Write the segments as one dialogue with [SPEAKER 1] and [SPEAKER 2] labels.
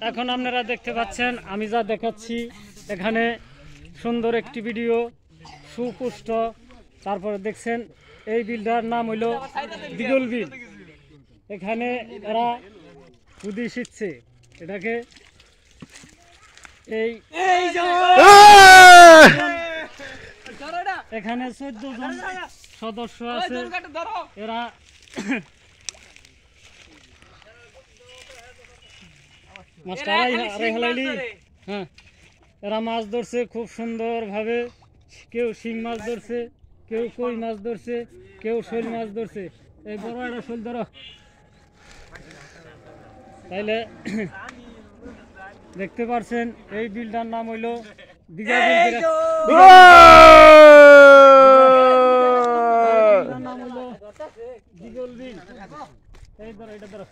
[SPEAKER 1] এখন আপনারা দেখতে পাচ্ছেন আমি যা দেখাচ্ছি এখানে সুন্দর একটি ভিডিও সুপুষ্ট। তারপরে দেখছেন এই বিলটার নাম হইল দিগল বিল। এখানে এরা কুদি শিখছে এটাকে। এই এখানে 14 জন সদস্য আছে। এরা হ্যাঁ, এরা মাছ ধরছে খুব সুন্দর ভাবে। কেউ শিং মাছ ধরছে, কেউ কই মাছ ধরছে, কেউ শোল মাছ ধরছে। এই বড় একটা শোল ধরো তাইলে দেখতে পাচ্ছেন এই বিলটার নাম হইল দিঘা বিল। নাম হইল দিগল বিল। এই ধরো এটা ধরো।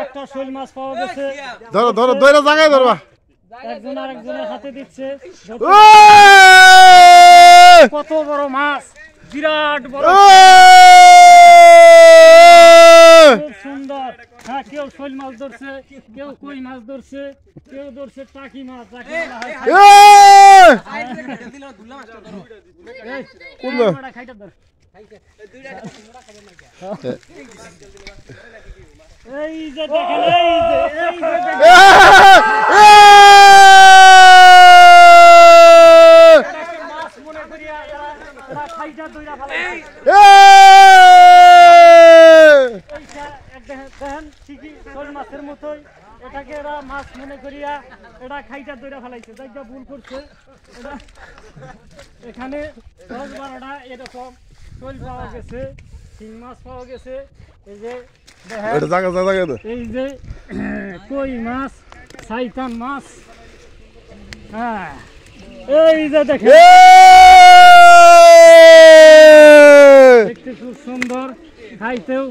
[SPEAKER 1] একটা শোল মাছ পাওয়া গেছে।
[SPEAKER 2] ধরো ধরো ধরে জায়গায় ধরবা।
[SPEAKER 1] একজন আরেকজনের হাতে দিচ্ছে। কত বড় মাছ, বিরাট বড়, খুব সুন্দর। হ্যাঁ, কেউ শোল মাছ ধরছে, কেউ কই মাছ ধরছে, কেউ ধরছে টাকি মাছ। এই যে দেখেন, এই যে মাছ মনে করিয়া খাইটা দইরা দেখেন ঠিকই শোল মাছের মতোই এটাকে এরা মাছ মনে করিয়া এটা খাইটা দইরা ফেলাইছে। জায়গা ভুল করছে। এখানে 10-12টা এরকম শোল পাওয়া গেছে, শিং মাছ পাওয়া গেছে। এই যে এই যে কই মাছ, সাইতান মাছ। হ্যাঁ, এই যে দেখেন দেখতে খুব সুন্দর, খাইতেও।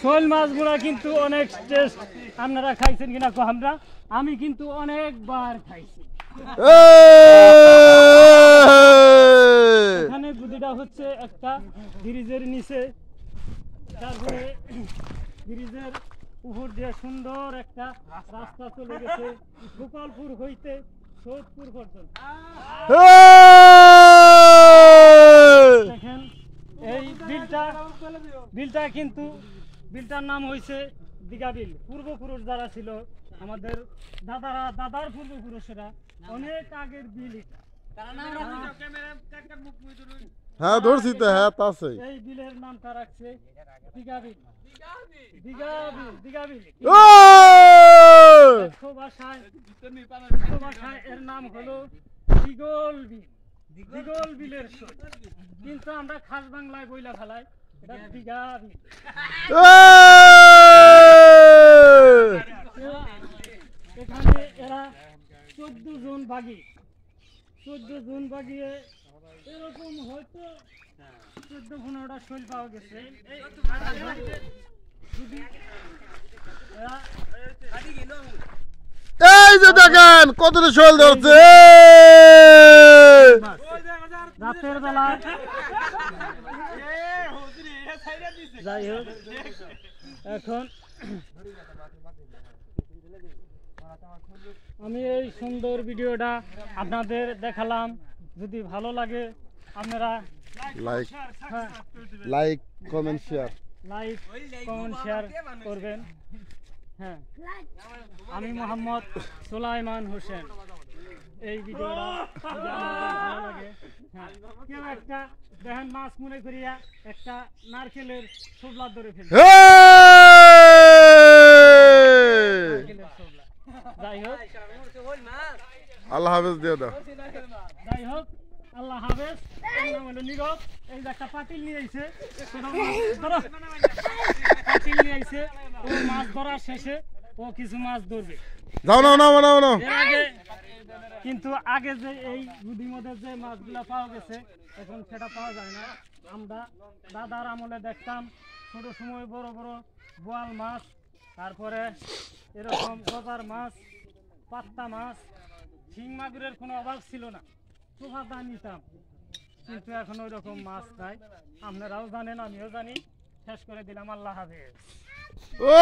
[SPEAKER 1] শোল মাছগুলা কিন্তু অনেক টেস্ট। আপনারা খাইছেন কিনা আমরা? আমি কিন্তু অনেকবার খাইছি। এখানে গুদিটা হচ্ছে একটা ব্রিজের নিচে, তারপরে ব্রিজের উপর দিয়ে সুন্দর একটা রাস্তা চলে গেছে গোপালপুর হইতে সোদপুর পর্যন্ত। দেখেন এই বিলটা কিন্তু বিলটার নাম হয়েছে দিঘা বিল। পূর্বপুরুষ যারা ছিল, আমাদের দাদার পূর্বপুরুষেরা, অনেক আগের বিল এটা।
[SPEAKER 2] হ্যাঁ ধরছি তো। হ্যাঁ আছে।
[SPEAKER 1] এই বিলের নামটা রাখছে দিঘা বিল। দিঘা বিল ভাষায় এর নাম হলো দিগল বিল। দিগল বিলের শোল, কিন্তু আমরা খাস বাংলায় বইলা ফেলাই এটা দিঘা বিল। এখানে এরা 14 জন বাগি। 14 জন বাগিয়ে এরকম হয়তো 14-15টা শোল পাওয়া গেছে।
[SPEAKER 2] এই যে দেখেন কতটা শোল ধরছে
[SPEAKER 1] রাতের বেলা। যাই হোক, এখন আমি এই সুন্দর ভিডিওটা আপনাদের দেখালাম। যদি ভালো লাগে আপনারা
[SPEAKER 2] লাইক কমেন্ট শেয়ার
[SPEAKER 1] করবেন। হ্যাঁ, আমি মোহাম্মদ সুলাইমান হোসেন। এই ভিডিওটা যদি আপনাদের ভালো লাগে, হ্যাঁ, কেউ একটা দেখেন মাছ মনে করিয়া একটা নারকেলের ছোবলা ধরে ফেলবে। যাই হোক,
[SPEAKER 2] আল্লাহ হাফেজ দিয়ে দাও।
[SPEAKER 1] যাই হোক, আল্লাহ হাফেজ। নীরব এই যে একটা পাতিল নিয়ে আইছে, পাতিল নিয়ে আইছে। ও মাছ ধরার শেষে ও কিছু মাছ ধরবে। কিন্তু আগে যে এই নদীর মধ্যে যে মাছগুলা পাওয়া গেছে এখন সেটা পাওয়া যায় না। আমরা দাদার আমলে দেখতাম ছোট সময় বড় বড় বোয়াল মাছ, তারপরে এরকম গজার মাছ, পাত্তা মাছ, শিং মাগুরের কোনো অভাব ছিল না। প্রভাবটা নিতাম, কিন্তু এখন ওই রকম মাছ নাই। আপনারাও জানেন, আমিও জানি। শেষ করে দিলাম। আল্লাহ হাফেজ।
[SPEAKER 2] ও